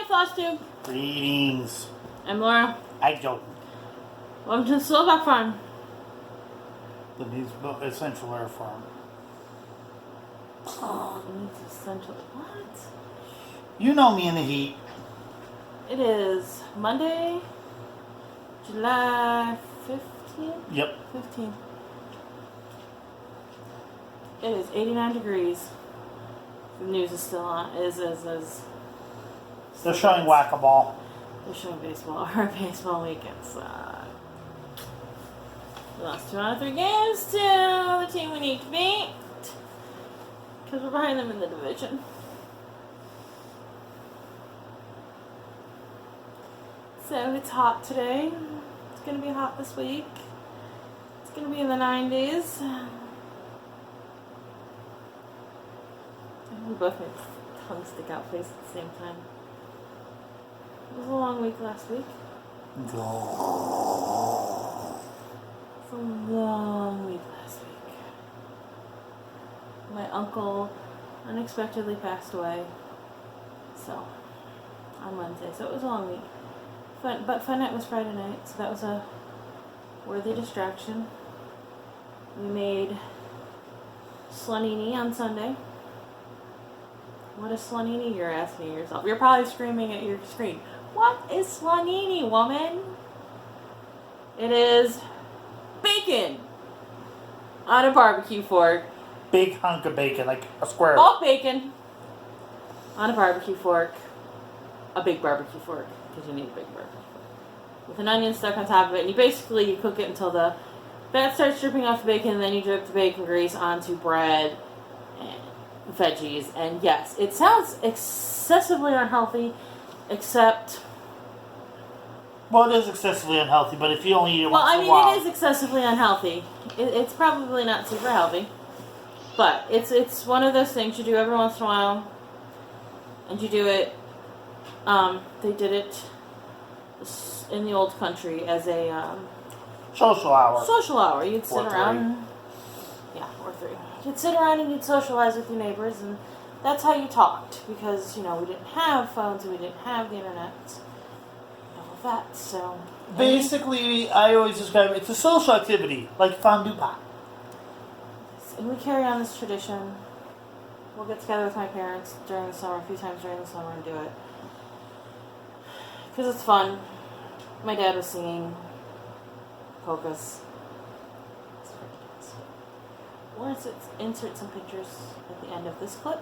Flosstube. Greetings. I'm Laura. I don't. Welcome to the Slovak Farm. The needs essential air farm. Oh, it needs essential. What? You know me in the heat. It is Monday, July 15th? Yep. 15th. It is 89 degrees. The news is still on. They're showing whack-a-ball. They're showing baseball. Our baseball weekend sucked. We lost 2 out of 3 games to the team we need to beat. Because we're behind them in the division. So it's hot today. It's going to be hot this week. It's going to be in the 90s. We both made tongue stick out face at the same time. It was a long week last week. It's a long week last week. My uncle unexpectedly passed away. So, on Wednesday. So it was a long week. But Fun Night was Friday night, so that was a worthy distraction. We made slonini on Sunday. What is slonini, you're asking yourself. You're probably screaming at your screen. What is slonini, woman? It is bacon on a barbecue fork. Big hunk of bacon, like a square. Bulk bacon on a barbecue fork. A big barbecue fork, because you need a big barbecue fork. With an onion stuck on top of it. And you cook it until the fat starts dripping off the bacon, and then you drip the bacon grease onto bread and veggies. And yes, it sounds excessively unhealthy, except... Well, it is excessively unhealthy, but if you only eat it once in a while... Well, I mean, it is excessively unhealthy. It's probably not super healthy. But it's one of those things you do every once in a while. And you do it... they did it in the old country as a... social hour. Social hour. You'd sit Or around... Yeah, or 3. You'd sit around and you'd socialize with your neighbors, and that's how you talked. Because, we didn't have phones and we didn't have the internet. All of that, so... Basically, I always describe it, it's a social activity, like fondue pot. And we carry on this tradition. We'll get together with my parents during the summer, a few times during the summer, and do it. Because it's fun. My dad was singing polkas. Let's insert some pictures at the end of this clip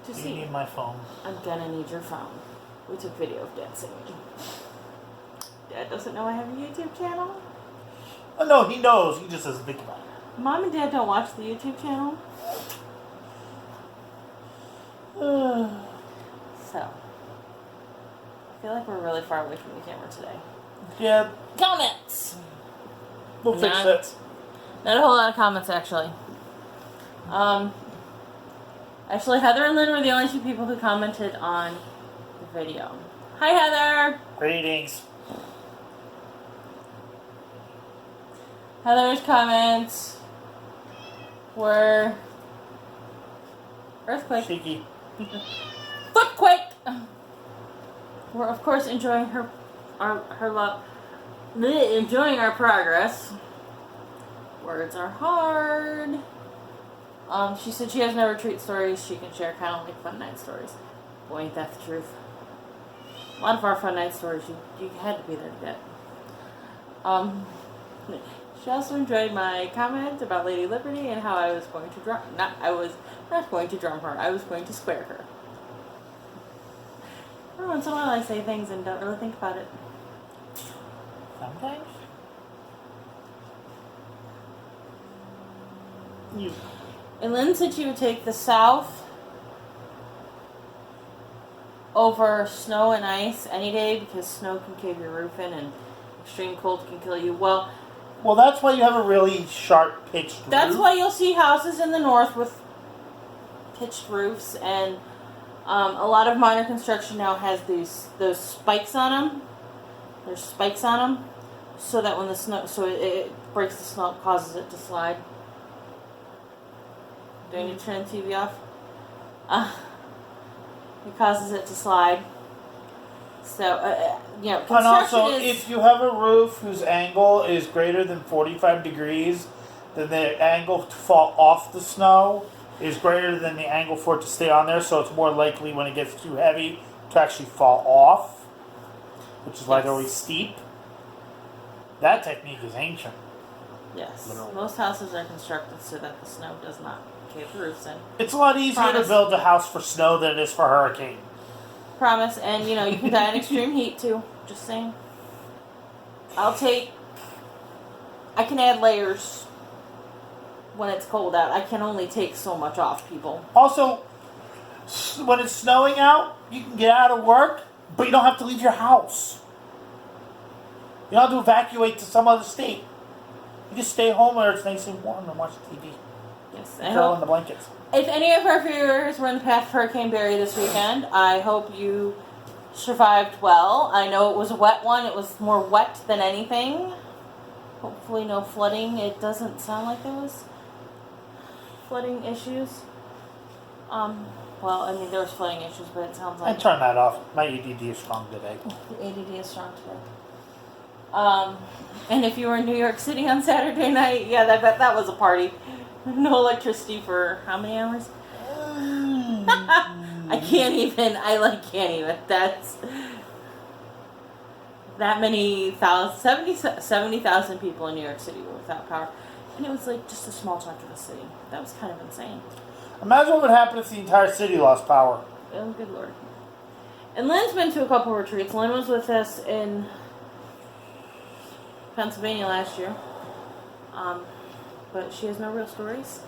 to see. You need my phone. I'm gonna need your phone. We took video of Dad singing. Dad doesn't know I have a YouTube channel. Oh, no, he knows. He just doesn't think about it. Mom and Dad don't watch the YouTube channel. So, I feel like we're really far away from the camera today. Yeah. Comments! We'll fix it. Not a whole lot of comments, actually. Actually, Heather and Lynn were the only 2 people who commented on the video. Hi, Heather! Greetings. Heather's comments were... Earthquake. Cheeky. Footquake! We're, of course, enjoying enjoying our progress. Words are hard. She said she has no retreat stories she can share, kind of like fun night stories. Boy, ain't that the truth. A lot of our fun night stories you had to be there to get. She also enjoyed my comment about Lady Liberty and how I was going to drum. I was not going to drum her. I was going to square her. Every once in a while I say things and don't really think about it. Sometimes. And Lynn said she would take the South over snow and ice any day because snow can cave your roof in and extreme cold can kill you. Well, that's why you have a really sharp pitched roof. That's why you'll see houses in the north with pitched roofs, and a lot of modern construction now has those spikes on them. There's spikes on them, so that when the snow, it breaks the snow, causes it to slide. Do I need to turn the TV off? It causes it to slide. So, And construction also, is... if you have a roof whose angle is greater than 45 degrees, then the angle to fall off the snow is greater than the angle for it to stay on there, so it's more likely when it gets too heavy to actually fall off, which is why they're always steep. That technique is ancient. Yes. Literally. Most houses are constructed so that the snow does not cave the roofs in. It's a lot easier to build a house for snow than it is for hurricane. Promise. And, you can die in extreme heat, too. Just saying. I can add layers when it's cold out. I can only take so much off, people. Also, when it's snowing out, you can get out of work, but you don't have to leave your house. You don't have to evacuate to some other state. You just stay home where it's nice and warm and watch TV. Yes. Curl in the blankets. If any of our viewers were in the path of Hurricane Barry this weekend, I hope you survived well. I know it was a wet one. It was more wet than anything. Hopefully no flooding. It doesn't sound like there was flooding issues. Well, I mean, there was flooding issues, but it sounds like... I turned that off. My ADD is strong today. The ADD is strong today. And if you were in New York City on Saturday night, yeah, I bet that was a party. No electricity for how many hours? I can't even. That's that many thousand, 70,000 people in New York City were without power. And it was like just a small chunk of the city. That was kind of insane. Imagine what would happen if the entire city lost power. Oh, good Lord. And Lynn's been to a couple retreats. Lynn was with us in Pennsylvania last year. But she has no real stories.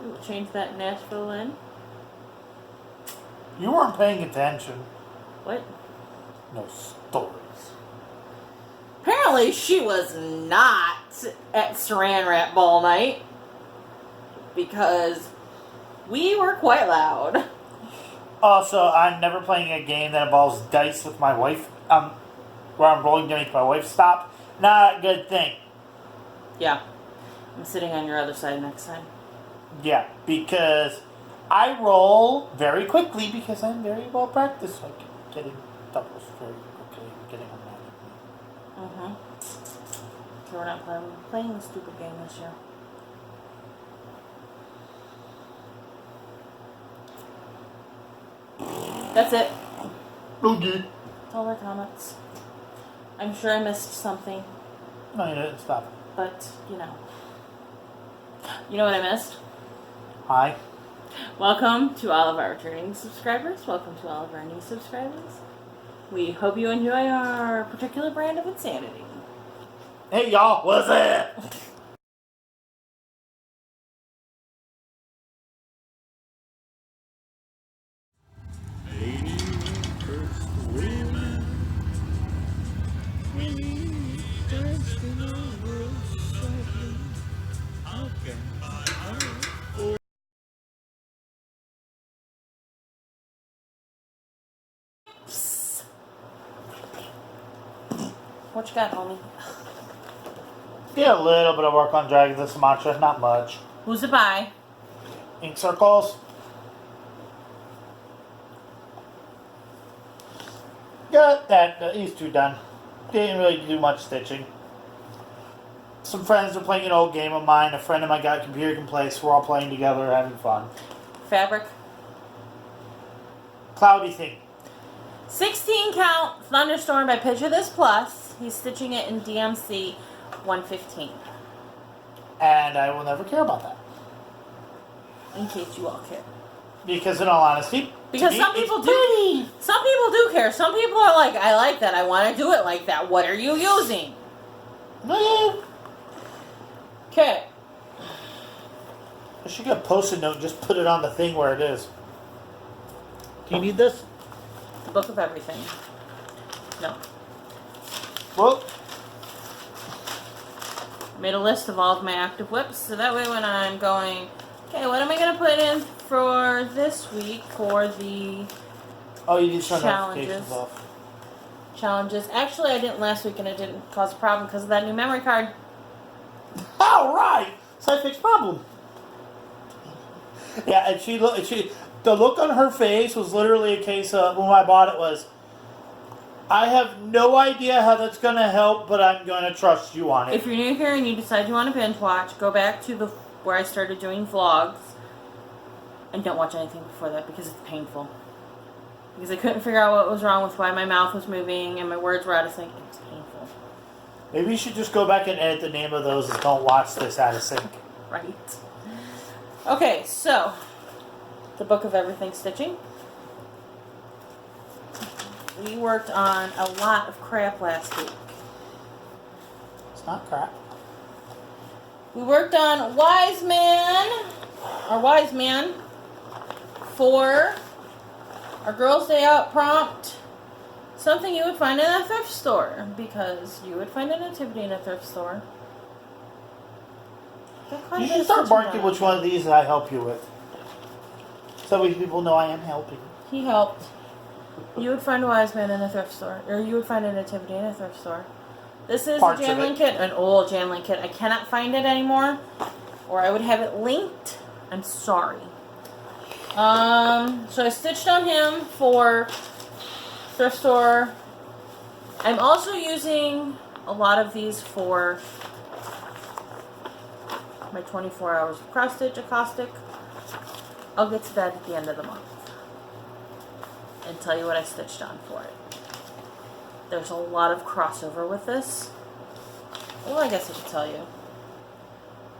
We'll change that in Nashville, Lynn. You weren't paying attention. What? No stories. Apparently she was not at Saran Wrap Ball night. Because we were quite loud. Also, I'm never playing a game that involves dice with my wife. Where I'm rolling to make my wife stop. Not a good thing. Yeah. I'm sitting on your other side next time. Yeah, because I roll very quickly because I'm very well practiced. Like getting doubles very quickly, getting them mad at me. So we're not playing the stupid game this year. That's it. Okay. That's all our comments. I'm sure I missed something. No, you didn't stop. But, You know what I missed? Hi. Welcome to all of our returning subscribers. Welcome to all of our new subscribers. We hope you enjoy our particular brand of insanity. Hey y'all, what's up? What you got, homie? Did a little bit of work on Dragons of Sumatra, not much. Who's it by? Ink circles. Got that, these two done. Didn't really do much stitching. Some friends are playing an old game of mine. A friend of mine got a computer can play, so we're all playing together, having fun. Fabric. Cloudy thing. 16 count thunderstorm by Picture This Plus. He's stitching it in DMC 115. And I will never care about that. In case you all care. Because in all honesty, because some people do. Some people do care. Some people are like, I like that. I want to do it like that. What are you using? Okay. I should get a post-it note and just put it on the thing where it is. Do you need this? The book of everything. No. Well, I made a list of all of my active whips, so that way when I'm going, okay, what am I going to put in for this week for the oh, you need to turn challenges. notifications off. Challenges. Actually, I didn't last week, and it didn't cause a problem because of that new memory card. All right, so I fixed problem. Yeah, and the look on her face was literally a case of when I bought it was, I have no idea how that's going to help, but I'm going to trust you on it. If you're new here and you decide you want to binge watch, go back to where I started doing vlogs. And don't watch anything before that because it's painful. Because I couldn't figure out what was wrong with why my mouth was moving and my words were out of sync. It was painful. Maybe you should just go back and edit the name of those as Don't Watch This Out of Sync. Right. Okay, so the Book of Everything Stitching. We worked on a lot of crap last week. It's not crap. We worked on Wise Man for our Girls' Day Out prompt. Something you would find in a thrift store, because you would find a nativity in a thrift store. You should start marking which one of these I help you with. So many people know I am helping. He helped. You would find a Wise Man in a thrift store, or you would find a nativity in a thrift store. This is Parts a Jamlin kit, an old Jamlin kit. I cannot find it anymore, or I would have it linked. I'm sorry. So I stitched on him for thrift store. I'm also using a lot of these for my 24 hours of cross stitch acoustic. I'll get to that at the end of the month and tell you what I stitched on for it. There's a lot of crossover with this. Well, I guess I should tell you.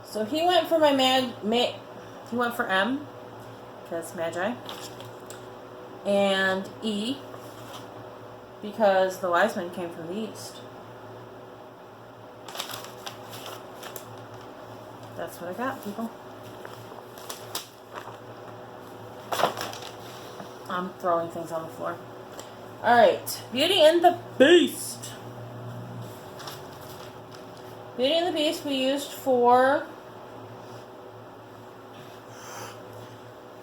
So he went for he went for M, because Magi, and E, because the Wise Men came from the East. That's what I got, people. I'm throwing things on the floor. Alright, Beauty and the Beast. Beauty and the Beast we used for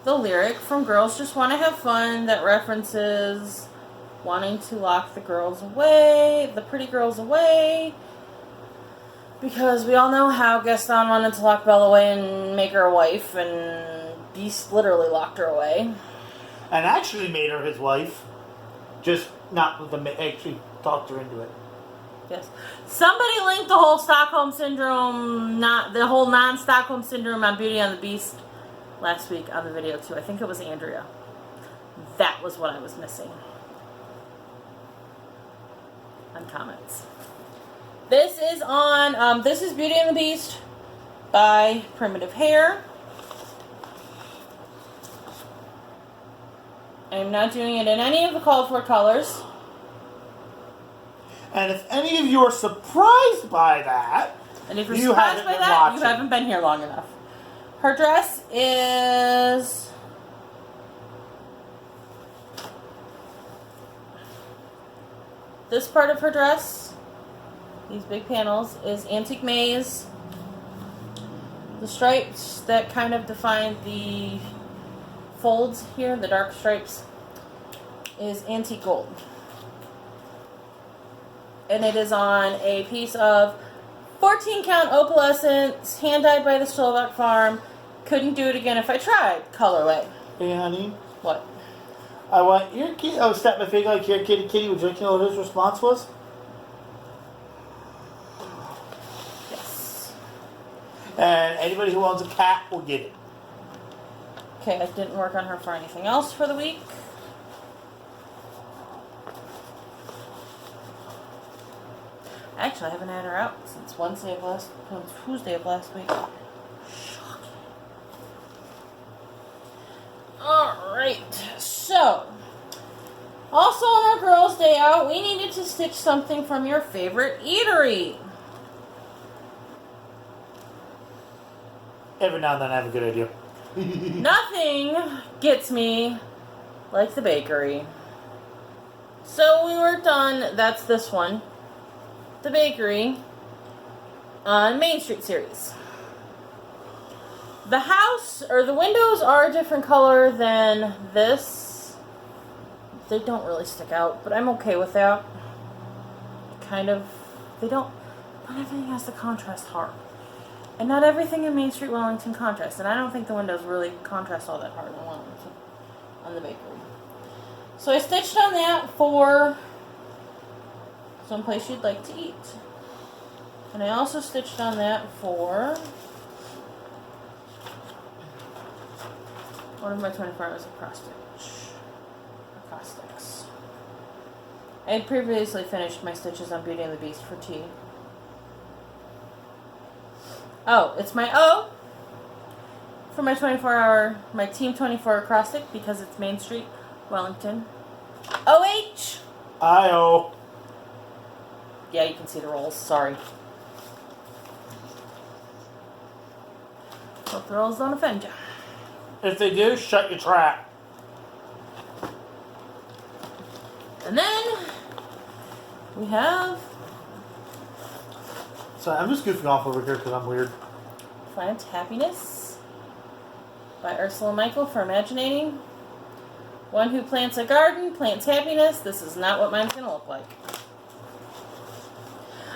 the lyric from Girls Just Want to Have Fun that references wanting to lock the girls away, the pretty girls away. Because we all know how Gaston wanted to lock Belle away and make her a wife, and Beast literally locked her away. And actually made her his wife. Just not with the actually talked her into it. Yes. Somebody linked the whole Stockholm Syndrome, the whole non-Stockholm Syndrome on Beauty and the Beast last week on the video too. I think it was Andrea. That was what I was missing on comments. This is on, this is Beauty and the Beast by Primitive Hair. I'm not doing it in any of the called for colors. And if any of you are surprised by that, and if you're surprised by that, you haven't been here long enough. Her dress is this part of her dress, these big panels, is Antique Maze. The stripes that kind of define the folds here, the dark stripes, is Antique Gold. And it is on a piece of 14 count opalescence, hand dyed by the Stolbach farm. Couldn't do it again if I tried. Colorway. Hey, honey. What? I want your kitty. Oh, snap my finger like your kitty kitty. Would you like to know what his response was? Yes. And anybody who owns a cat will get it. Okay, I didn't work on her for anything else for the week. Actually, I haven't had her out since Tuesday of last week. Shocking. Alright, so also on our Girls' Day Out, we needed to stitch something from your favorite eatery. Every now and then I have a good idea. Nothing gets me like the bakery. So we worked on, that's this one, the bakery on Main Street series. The house, or the windows, are a different color than this. They don't really stick out, but I'm okay with that. Kind of, they don't, not everything has to contrast hard. And not everything in Main Street Wellington contrasts, and I don't think the windows really contrast all that hard in Wellington, on the bakery. So I stitched on that for someplace you'd like to eat. And I also stitched on that for one of my 24 hours of cross stitch. Acrostics. I had previously finished my stitches on Beauty and the Beast for T. Oh, it's my O for my 24-hour, my Team 24 acrostic because it's Main Street, Wellington. OH! I-O. Yeah, you can see the rolls. Sorry. Hope the rolls don't offend you. If they do, shut your trap. And then we have So I'm just goofing off over here because I'm weird. Plant Happiness by Ursula Michael for Imaginating. One who plants a garden plants happiness. This is not what mine's going to look like.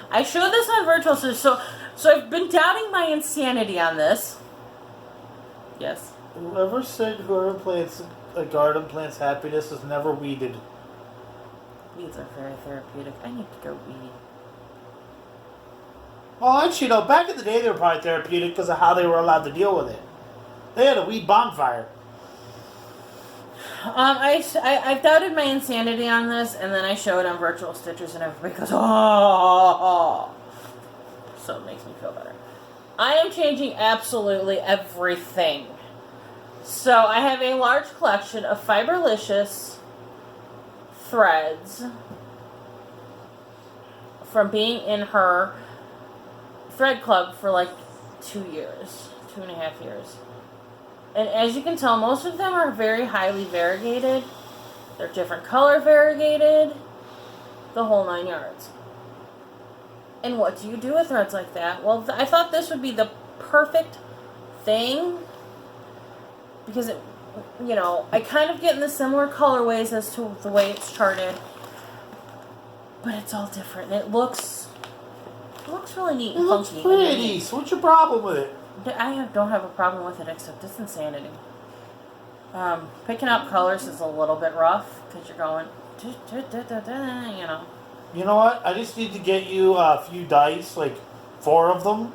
I showed this on virtual, so I've been doubting my insanity on this. Yes. Whoever said whoever plants a garden plants happiness is never weeded. Weeds are very therapeutic. I need to go weed. Well, actually, no. Back in the day, they were probably therapeutic because of how they were allowed to deal with it. They had a weed bonfire. I've doubted my insanity on this, and then I show it on virtual stitches, and everybody goes, oh. So it makes me feel better. I am changing absolutely everything. So I have a large collection of Fiberlicious threads from being in her thread club for like 2 years, 2.5 years. And as you can tell, most of them are very highly variegated. They're different color variegated. The whole 9 yards. And what do you do with threads like that? Well, I thought this would be the perfect thing. Because, it, you know, I kind of get in the similar colorways as to the way it's charted. But it's all different. And it looks really neat and It looks funky. pretty. So what's your problem with it? I don't have a problem with it except it's insanity. Picking out colors is a little bit rough because you're going, you know. You know what? I just need to get you a few dice, like 4 of them.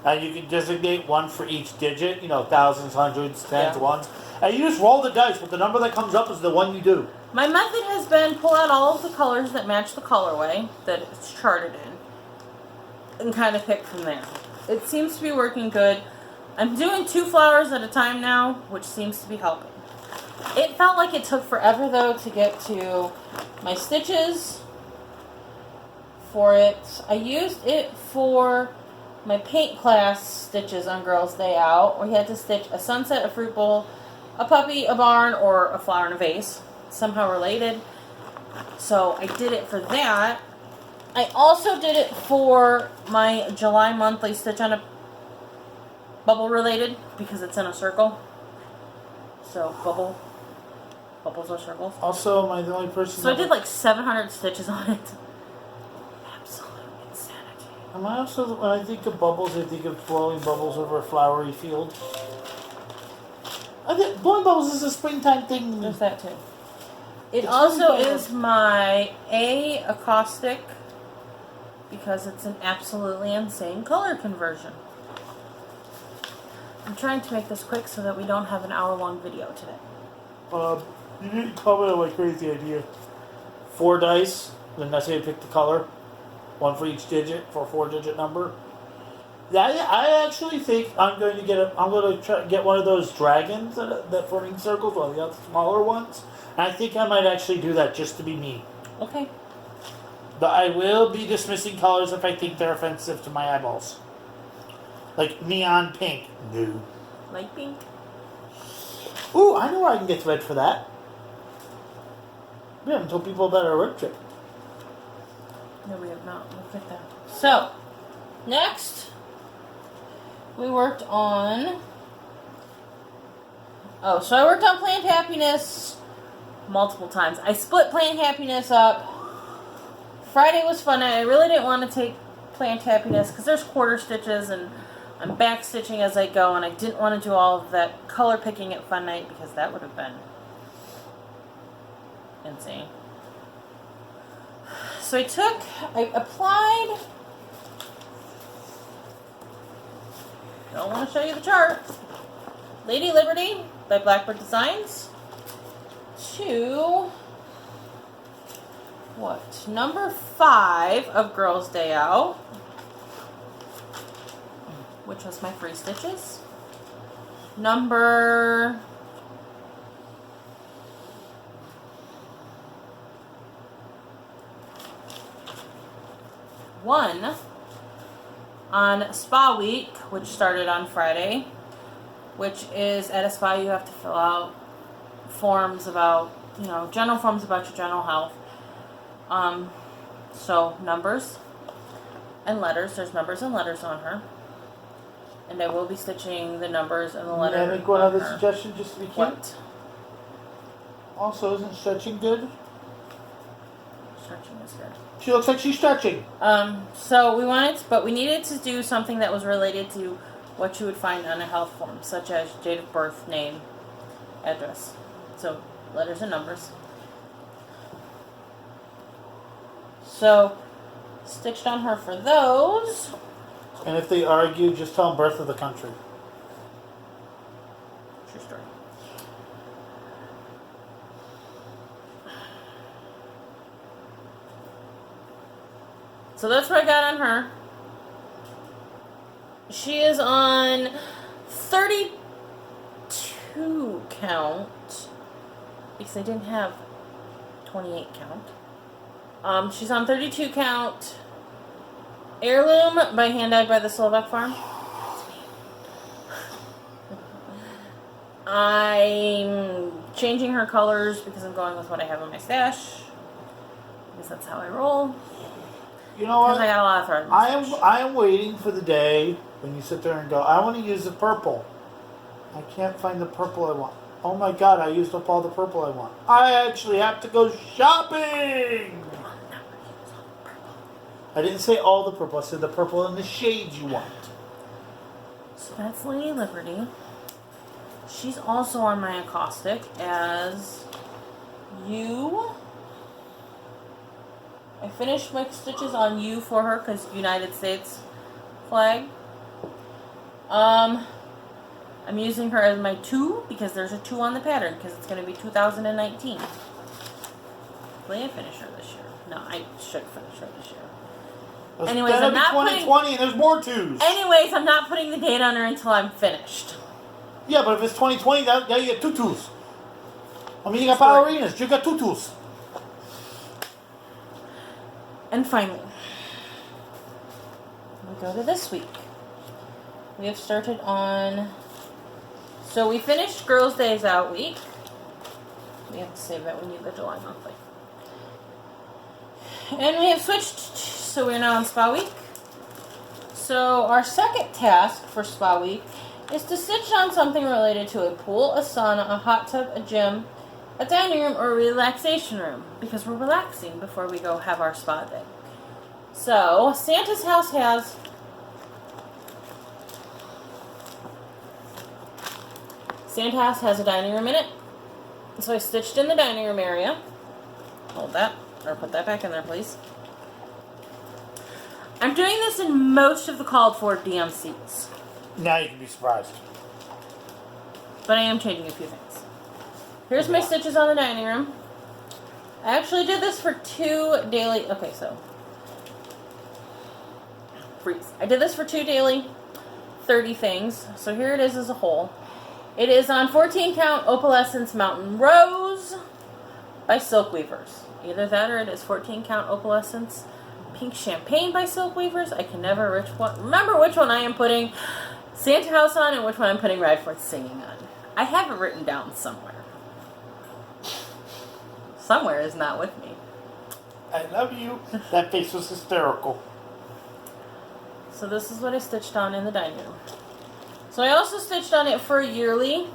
And you can designate one for each digit, you know, thousands, hundreds, tens, Yeah. ones. And you just roll the dice, but the number that comes up is the one you do. My method has been pull out all of the colors that match the colorway that it's charted in and kind of pick from there. It seems to be working good. I'm doing 2 flowers at a time now, which seems to be helping. It felt like it took forever, though, to get to my stitches for it. I used it for my paint class stitches on Girls' Day Out. We had to stitch a sunset, a fruit bowl, a puppy, a barn, or a flower in a vase. Somehow related. So I did it for that. I also did it for my July monthly stitch on a bubble related because it's in a circle. So bubbles are circles. Also, am I the only person So I did like 700 stitches on it. Absolute insanity. Am I also, when I think of bubbles, I think of blowing bubbles over a flowery field? I think blowing bubbles is a springtime thing. There's that too. It It's also really is my A acrostic because it's an absolutely insane color conversion. I'm trying to make this quick so that we don't have an hour-long video today. You didn't comment on my crazy idea. 4 dice, then that's how you pick the color. 1 for each digit for a 4-digit number. Yeah, I actually think I'm going to try to get one of those dragons that form in circles, well, the other smaller ones. And I think I might actually do that just to be me. Okay. But I will be dismissing colors if I think they're offensive to my eyeballs. Like neon pink. No. Light pink. Ooh, I know where I can get thread for that. We haven't told people about our road trip. No, we have not. Look at that. So, next, we worked on... Oh, so I worked on Planned Happiness multiple times. I split Planned Happiness up. Friday was fun. I really didn't want to take Planned Happiness because there's quarter stitches and I'm back stitching as I go, and I didn't want to do all of that color picking at Fun Night because that would have been insane. So I applied. Don't want to show you the chart. Lady Liberty by Blackbird Designs to what? Number 5 of Girls' Day Out, which was my free stitches. Number 1 on Spa Week, which started on Friday, which is at a spa you have to fill out forms about, general forms about your general health. So numbers and letters. There's numbers and letters on her. And I will be stitching the numbers and the letters. May I make one other suggestion just to be cute? What? Also, isn't stretching good? Stretching is good. She looks like she's stretching. So we needed to do something that was related to what you would find on a health form, such as date of birth, name, address. So letters and numbers. So stitched on her for those. And if they argue, just tell them birth of the country. True story. So that's what I got on her. She is on 32 count, because I didn't have 28 count. She's on 32 count. Heirloom by Hand Dyed by the Slovak Farm. I'm changing her colors because I'm going with what I have in my stash, because that's how I roll. You know what? I got a lot of thread. I am waiting for the day when you sit there and go, I want to use the purple. I can't find the purple I want. Oh my god, I used up all the purple I want. I actually have to go shopping! I didn't say all the purple, I said the purple in the shades you want. So that's Lady Liberty. She's also on my acrostic as U. I finished my stitches on U for her because United States flag. I'm using her as my 2 because there's a 2 on the pattern because it's going to be 2019. Hopefully I finish her this year. No, I should finish her this year. Anyways, that'll I'm be not 2020 and there's more 2s. Anyways, I'm not putting the date on her until I'm finished. Yeah, but if it's 2020, now you get 2 2s. I mean, you got ballerinas, you got 2 2s. And finally, we go to this week. We have started on... So we finished Girls' Days Out week. We have to save that. We need the July monthly. And we have switched, so we're now on Spa Week. So our second task for Spa Week is to stitch on something related to a pool, a sauna, a hot tub, a gym, a dining room, or a relaxation room, because we're relaxing before we go have our spa day. So Santa's house has a dining room in it. So I stitched in the dining room area. Hold that, or put that back in there, please. I'm doing this in most of the called for DMCs. Now you can be surprised. But I am changing a few things. Here's my stitches on the dining room. I actually did this for 2 daily... Okay, so... Freeze. I did this for 2 daily 30 things. So here it is as a whole. It is on 14 count Opalescence Mountain Rose by Silk Weavers. Either that or it is 14 count Opalescence Pink Champagne by Silk Weavers. I can never remember which one I am putting Santa House on and which one I'm putting Ride Forth Singing on. I have it written down somewhere. Somewhere is not with me. I love you. That face was hysterical. So this is what I stitched on in the dining room. So I also stitched on it for yearly.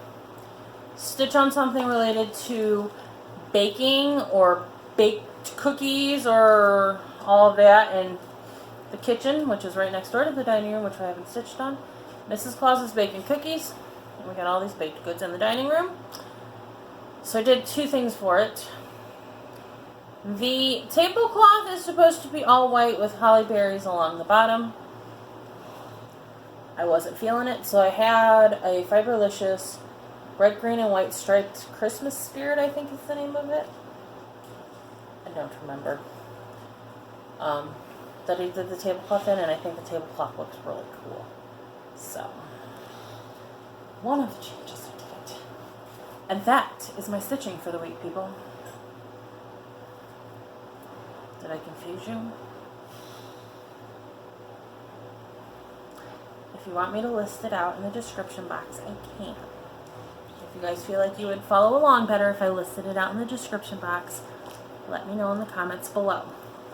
Stitch on something related to baking or baked cookies or all of that in the kitchen, which is right next door to the dining room, which I haven't stitched on. Mrs. Claus's Baking Cookies. And we got all these baked goods in the dining room. So I did 2 things for it. The tablecloth is supposed to be all white with holly berries along the bottom. I wasn't feeling it, so I had a Fiberlicious red, green, and white striped Christmas spirit, I think is the name of it. I don't remember. That I did the tablecloth in, and I think the tablecloth looks really cool. So, one of the changes I did. And that is my stitching for the week, people. Did I confuse you? If you want me to list it out in the description box, I can. If you guys feel like you would follow along better if I listed it out in the description box, let me know in the comments below.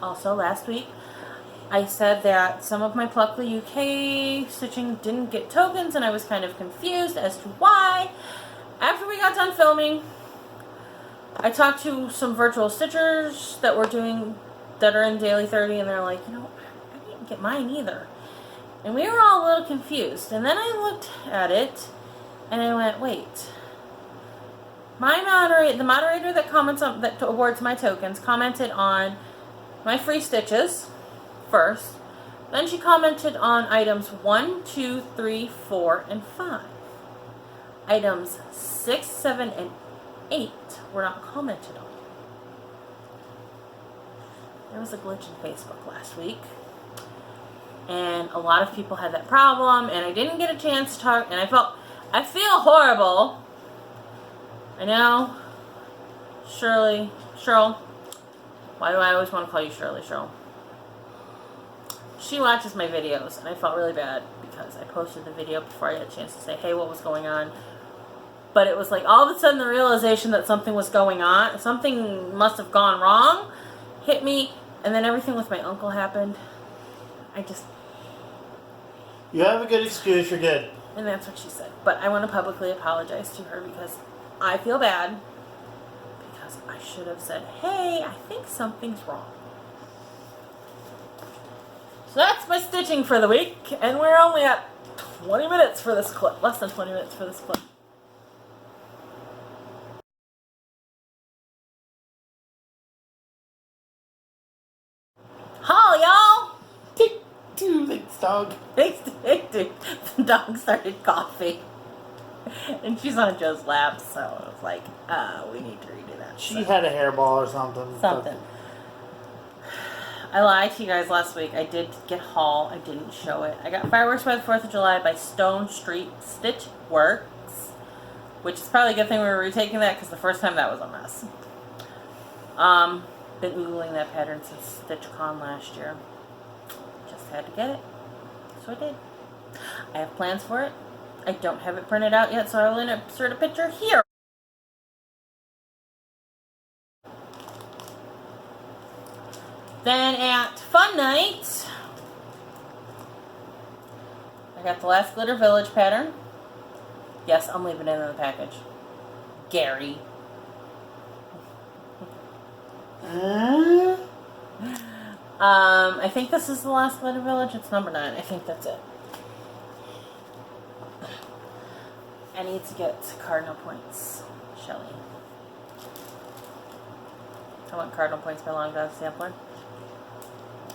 Also, last week, I said that some of my Pluckly UK stitching didn't get tokens, and I was kind of confused as to why. After we got done filming, I talked to some virtual stitchers that are in Daily 30, and they're like, you know, I didn't get mine either. And we were all a little confused. And then I looked at it, and I went, wait. The moderator that comments on, that awards my tokens, commented on my free stitches first. Then she commented on items 1, 2, 3, 4, and 5. Items 6, 7, and 8 were not commented on. There was a glitch in Facebook last week, and a lot of people had that problem, and I didn't get a chance to talk, and I feel horrible. I know. Cheryl. Why do I always want to call you Shirley, Cheryl? She watches my videos, and I felt really bad because I posted the video before I had a chance to say, hey, what was going on? But it was like all of a sudden the realization that something was going on, something must have gone wrong, hit me, and then everything with my uncle happened. You have a good excuse, you're good. And that's what she said. But I want to publicly apologize to her because I feel bad. Because I should have said, hey, I think something's wrong. So that's my stitching for the week. And we're only at 20 minutes for this clip. Less than 20 minutes for this clip. Haul, y'all! Thanks, dog. Thanks, dude. The dog started coughing. And she's on Joe's lap, so it's like, we need to redo that. She had a hairball or something. I lied to you guys last week. I did get haul. I didn't show it. I got Fireworks by the 4th of July by Stone Street Stitch Works, which is probably a good thing we were retaking that because the first time that was a mess. Been oogling that pattern since StitchCon last year. Just had to get it. So I did. I have plans for it. I don't have it printed out yet, so I will insert a picture here. Then at Fun Night, I got the last Glitter Village pattern. Yes, I'm leaving it in the package. Gary. I think this is the last Glitter Village. It's number 9. I think that's it. I need to get cardinal points, Shelly. I want cardinal points by Long Dog Sampler.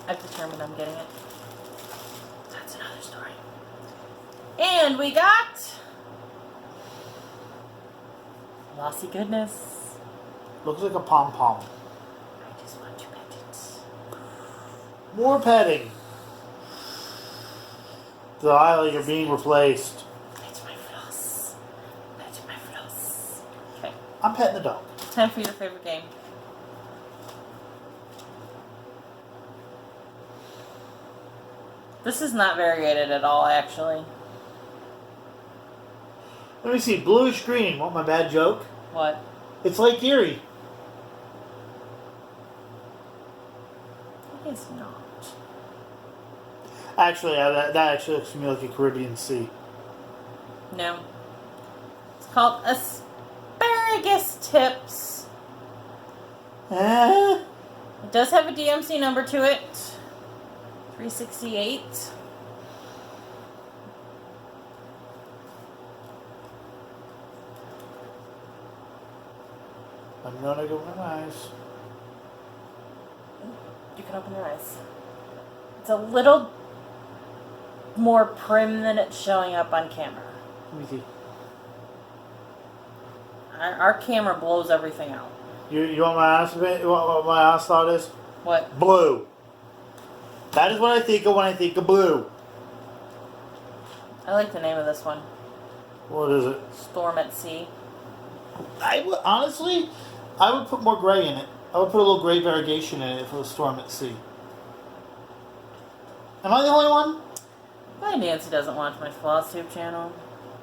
I've determined I'm getting it. That's another story. And we got Lossy Goodness. Looks like a pom-pom. I just want to pet it. More petting. Delilah, you're being replaced. Pet my floss. Pet my floss. Okay. I'm petting the dog. Time for your favorite game. This is not variegated at all, actually. Let me see. Bluish green. Want my bad joke? What? It's Lake Erie. It is not. Actually, that actually looks to me like a Caribbean Sea. No. It's called Asparagus Tips. Eh? It does have a DMC number to it. 368. I'm gonna go with my eyes. You can open your eyes. It's a little more prim than it's showing up on camera. Let me see. Our camera blows everything out. You want my honest opinion? What my honest thought is? What? Blue. That is what I think of when I think of blue. I like the name of this one. What is it? Storm at Sea. I would honestly, I would put more gray in it. I would put a little gray variegation in it if it was Storm at Sea. Am I the only one? My Nancy doesn't watch my Flosstube channel.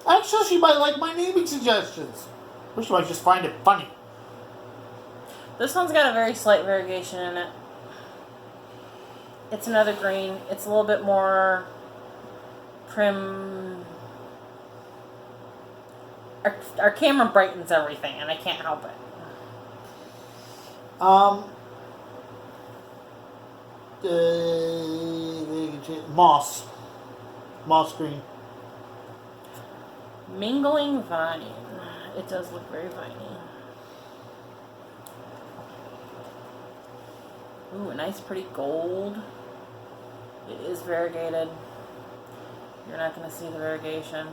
Actually, she might like my naming suggestions. Or she might just find it funny. This one's got a very slight variegation in it. It's another green. It's a little bit more prim. Our camera brightens everything, and I can't help it. Moss green. Mingling vine. It does look very viney. Ooh, a nice pretty gold. It is variegated. You're not going to see the variegation.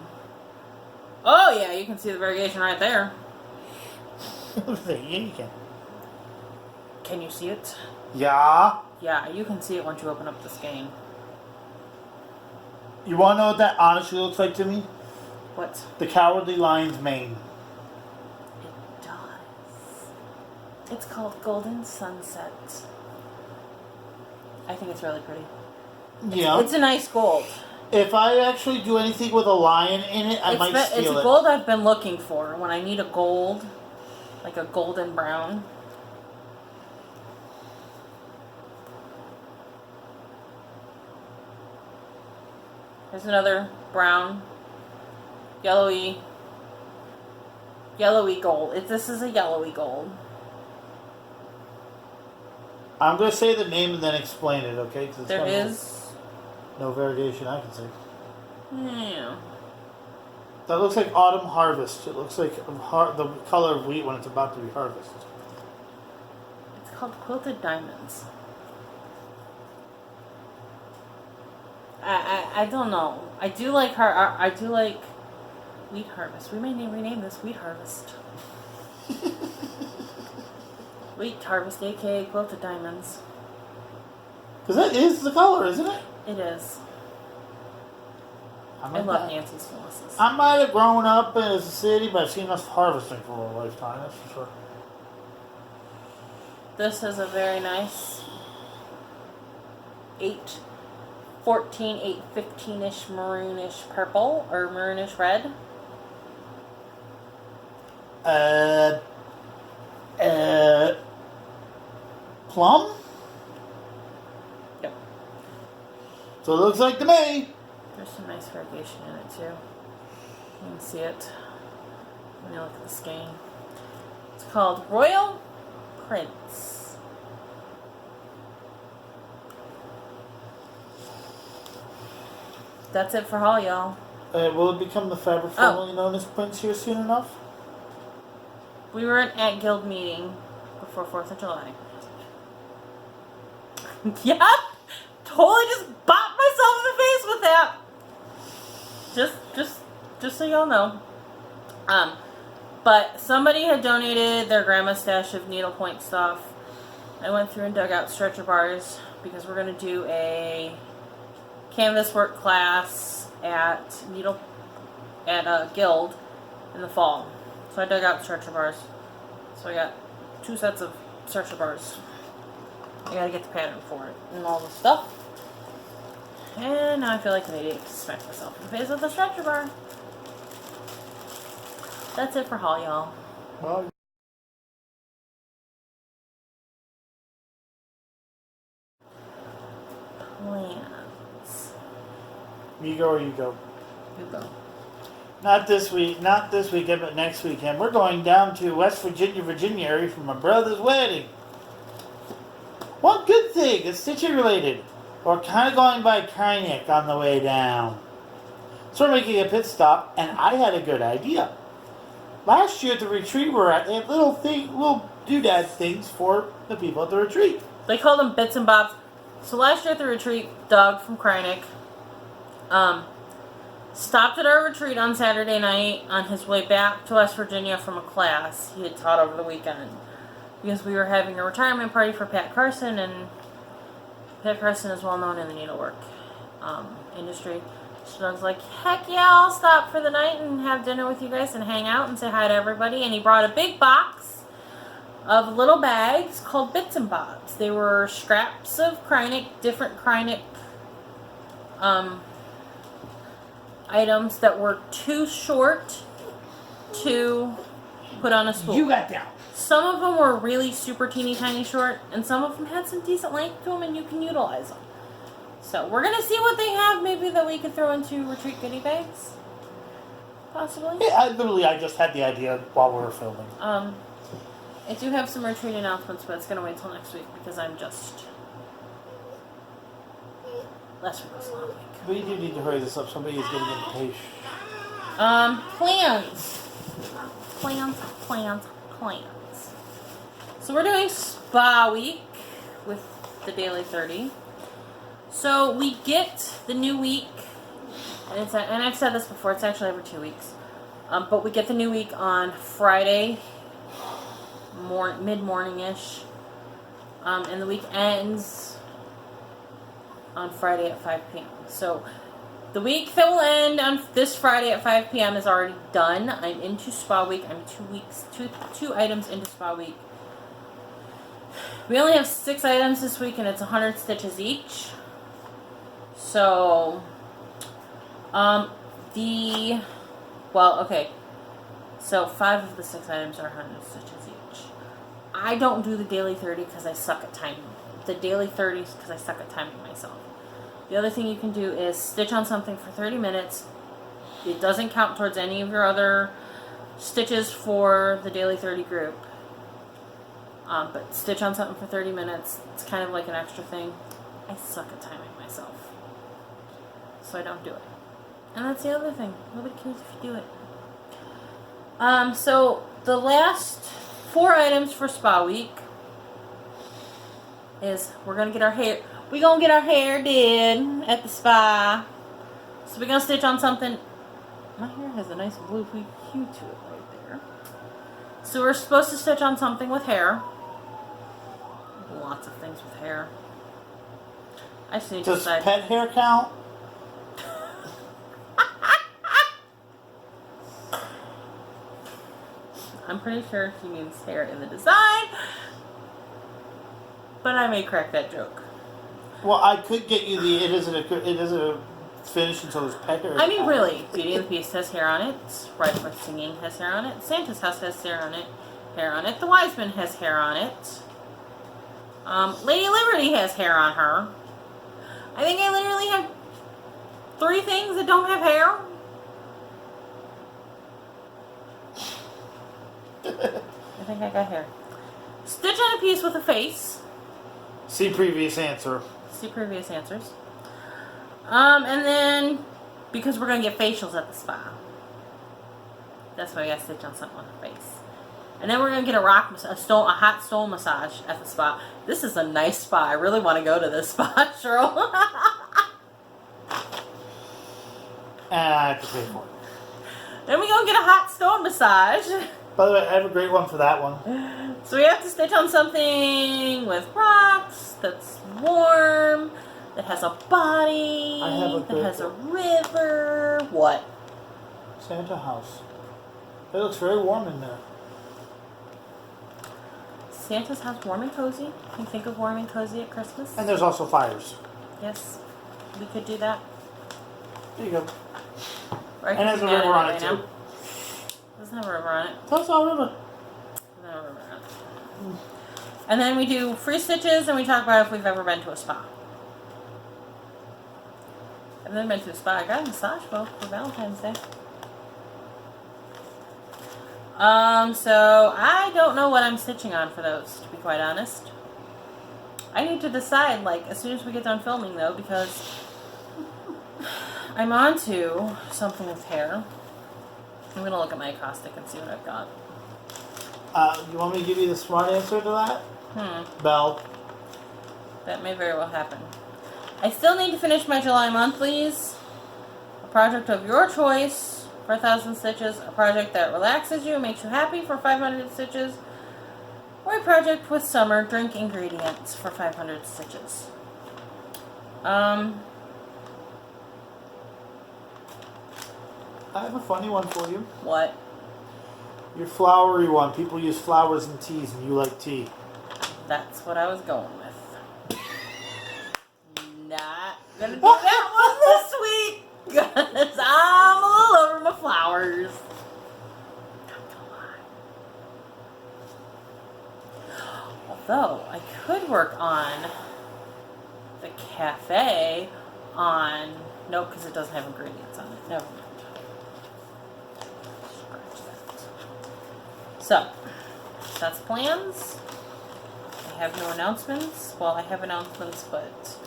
Oh yeah, you can see the variegation right there. Yeah, you can. Can you see it? Yeah. Yeah, you can see it once you open up the skein. You want to know what that honestly looks like to me? What? The Cowardly Lion's mane. It does. It's called Golden Sunset. I think it's really pretty. Yeah. It's a nice gold. If I actually do anything with a lion in it, I might steal it. It's a gold I've been looking for when I need a gold, like a golden brown. There's another brown, yellowy gold. This is a yellowy gold. I'm going to say the name and then explain it, okay? There is... no variegation I can see. Yeah. That looks like autumn harvest. It looks like the color of wheat when it's about to be harvested. It's called Quilted Diamonds. I don't know. I do like Wheat Harvest. We may rename this Wheat Harvest. Wheat Harvest, aka Quilted Diamonds. Because that is the color, isn't it? It is. I love Nancy's Phyllis's. I might have grown up in a city, but I've seen us harvesting for a lifetime, that's for sure. This is a very nice 814, 815-ish maroonish purple, or maroonish red. Plum? Yep. So it looks like to me. There's some nice variegation in it too. You can see it when you look at the skein. It's called Royal Prince. That's it for haul, y'all. Will it become the fabric formerly known as Prince here soon enough? We were at Guild meeting before 4th of July. Yep! Totally just bopped myself in the face with that. Just so y'all know. But somebody had donated their grandma's stash of needlepoint stuff. I went through and dug out stretcher bars because we're going to do a canvas work class at Guild in the fall. So I dug out stretcher bars. So I got 2 sets of stretcher bars. I gotta get the pattern for it and all the stuff. And now I feel like an idiot to smack myself in the face with a stretcher bar. That's it for haul, y'all. Well, Plans. you go or you go. You go. Not this weekend, but next weekend. We're going down to West Virginia area for my brother's wedding. One good thing, it's Stitcher related. We're kind of going by Krynick on the way down. So we're making a pit stop, and I had a good idea. Last year at the retreat we're at, they had little doodad things for the people at the retreat. They call them bits and bobs. So last year at the retreat, Doug from Krynick stopped at our retreat on Saturday night on his way back to West Virginia from a class he had taught over the weekend. Because we were having a retirement party for Pat Carson, and Pat Carson is well known in the needlework industry. So Doug's like, heck yeah, I'll stop for the night and have dinner with you guys and hang out and say hi to everybody. And he brought a big box of little bags called bits and bobs. They were scraps of Krynick, different Krynick items that were too short to put on a spool. You got down. Some of them were really super teeny tiny short, and some of them had some decent length to them, and you can utilize them. So we're gonna see what they have. Maybe that we could throw into retreat goodie bags, possibly. Yeah, I just had the idea while we were filming. I do have some retreat announcements, but it's gonna wait till next week because I'm just less for this long week. We do need to hurry this up. Somebody is getting impatient. Plans. So we're doing Spa Week with the Daily 30. So we get the new week, and I've said this before, it's actually every 2 weeks. But we get the new week on Friday, mid-morning-ish. And the week ends on Friday at 5 p.m. So the week that will end on this Friday at 5 p.m. is already done. I'm into Spa Week. I'm 2 items into Spa Week. We only have 6 items this week, and it's 100 stitches each. So, So 5 of the 6 items are 100 stitches each. I don't do the daily 30 because I suck at timing. The daily 30s because I suck at timing myself. The other thing you can do is stitch on something for 30 minutes. It doesn't count towards any of your other stitches for the daily 30 group. But stitch on something for 30 minutes. It's kind of like an extra thing. I suck at timing myself. So I don't do it. And that's the other thing. Nobody cares if you do it. So the last 4 items for Spa Week is we're going to get our hair... We're going to get our hair did at the spa. So we're going to stitch on something... My hair has a nice blue hue to it right there. So we're supposed to stitch on something with hair. Lots of things with hair. I just need to decide. Does pet hair count? I'm pretty sure he means hair in the design. But I may crack that joke. Well, I could get you the it isn't finished until there's pet hair. I mean, really, Beauty and the Beast has hair on it. Right for Singing has hair on it. Santa's House has hair on it. The Wise Man has hair on it. Lady Liberty has hair on her. I think I literally have 3 things that don't have hair. I think I got hair. Stitch on a piece with a face. See previous answer. See previous answers. And then, because we're going to get facials at the spa. That's why we got to stitch on something on the face. And then we're going to get a hot stone massage at the spa. This is a nice spa. I really want to go to this spa, Cheryl. And I have to pay for it. Then we go get a hot stone massage. By the way, I have a great one for that one. So we have to stitch on something with rocks, that's warm, that has a body, that has a river. What? Santa House. It looks very warm in there. Santa's House, warm and cozy. Can you think of warm and cozy at Christmas? And there's also fires. Yes, we could do that. There you go. Right, and there's a river on it too. Doesn't have a river on it. That's all river. Doesn't have a river on it. And then we do free stitches, and we talk about if we've ever been to a spa. I've never been to a spa. I got a massage though for Valentine's Day. So I don't know what I'm stitching on for those, to be quite honest. I need to decide, like, as soon as we get done filming, though, because I'm on to something with hair. I'm going to look at my acrostic and see what I've got. You want me to give you the smart answer to that? Belle. That may very well happen. I still need to finish my July monthlies. A project of your choice for 1,000 stitches. A project that relaxes you, makes you happy for 500 stitches. Or a project with summer drink ingredients for 500 stitches. I have a funny one for you. What? Your flowery one. People use flowers in teas, and you like tea. That's what I was going with. Not gonna do that one this week. Because I'm a little over my flowers. Not gonna lie. Although, I could work on the cafe on... No, because it doesn't have ingredients on it. Never mind. Scratch that. So, that's plans. I have no announcements. Well, I have announcements, but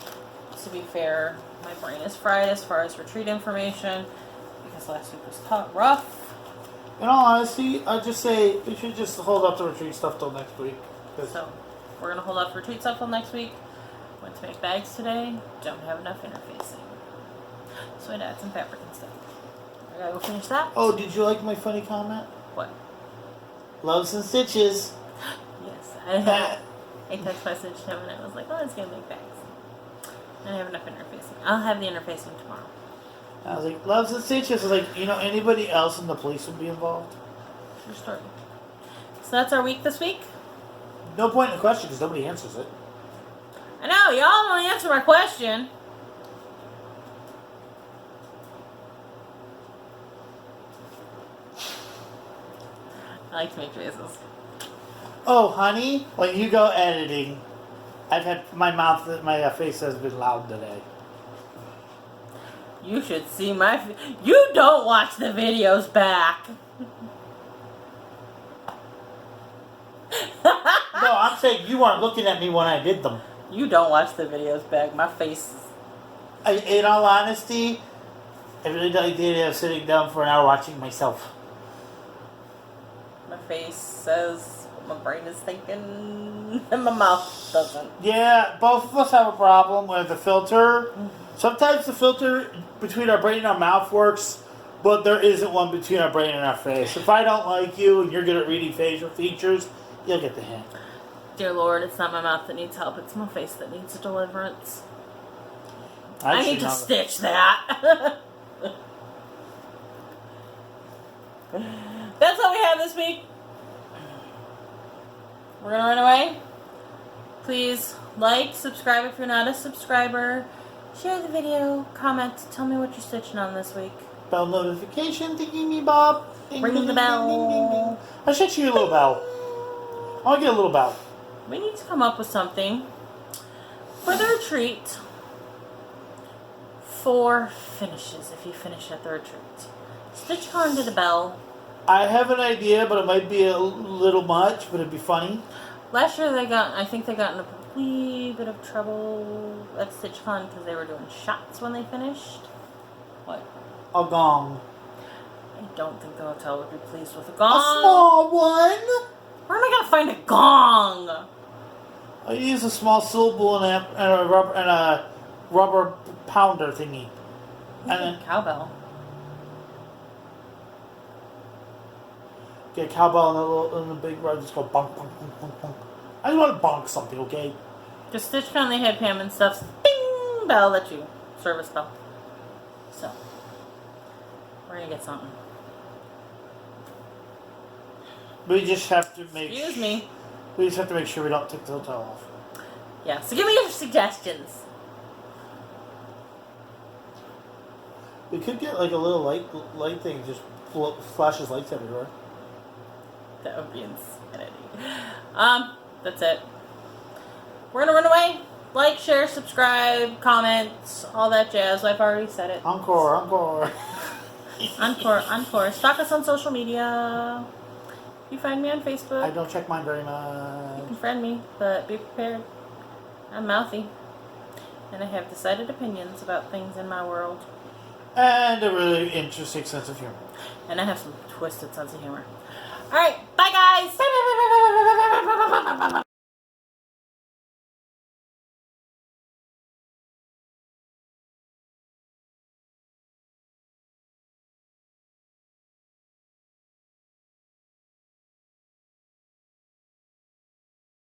to be fair, my brain is fried as far as retreat information because last week was rough. In all honesty, I'd just say we should just hold up the retreat stuff till next week. So, we're going to hold up retreat stuff till next week. Went to make bags today. Don't have enough interfacing. So I'd add some fabric and stuff. I gotta go finish that. Oh, did you like my funny comment? What? Loves and stitches. Yes. I had a text message to him and I was like, oh, it's going to make bags. And I have enough interfacing. I'll have the interfacing tomorrow. I was like, loves and stitches. I was like, anybody else in the police would be involved? True story. So that's our week this week. No point in the question because nobody answers it. I know, y'all don't answer my question. I like to make faces. Oh, honey, when you go editing, I've had my face has been loud today. You should see you don't watch the videos back. No, I'm saying you weren't looking at me when I did them. You don't watch the videos back. My face is... In all honesty, I really like the idea of sitting down for an hour watching myself. My face says what my brain is thinking, and my mouth doesn't. Yeah, both of us have a problem with the filter. Sometimes the filter between our brain and our mouth works, but there isn't one between our brain and our face. If I don't like you and you're good at reading facial features, you'll get the hint. Dear Lord, it's not my mouth that needs help, it's my face that needs a deliverance. I Actually, need to no. stitch that. That's all we have this week. We're gonna run away. Please like, subscribe if you're not a subscriber. Share the video, comment, tell me what you're stitching on this week. Bell notification, thingy me bob. Ding, Ring ding, the ding, bell. ding, ding, ding. I should you a little bell. I want to get a little bell. We need to come up with something for the retreat for finishes, if you finish at the retreat. Stitch on to the bell. I have an idea, but it might be a little much, but it'd be funny. Last year I think they got in a wee bit of trouble at StitchCon because they were doing shots when they finished. What? A gong. I don't think the hotel would be pleased with a gong. A small one? Where am I gonna find a gong? I use a small syllable and a rubber pounder thingy. And then Cowbell. get a cowbell and a big rubber. Just go bonk, bonk, bonk, bonk, bonk. I just want to bonk something, okay? Just StitchCon, they had Pam and stuff's ding bell that you service bell. So we're gonna get something. We just have to make. Excuse me. We just have to make sure we don't take the hotel off. Yeah. So give me your suggestions. We could get like a little light thing, just flashes lights everywhere. That would be insanity. That's it. We're gonna run away. Like, share, subscribe, comment, all that jazz. I've already said it. Encore, encore. Encore. Stalk us on social media. You find me on Facebook. I don't check mine very You much. can friend me, but be prepared. I'm mouthy. And I have decided opinions about things in my world. And a really interesting sense of humor. And I have some twisted sense of humor. Alright.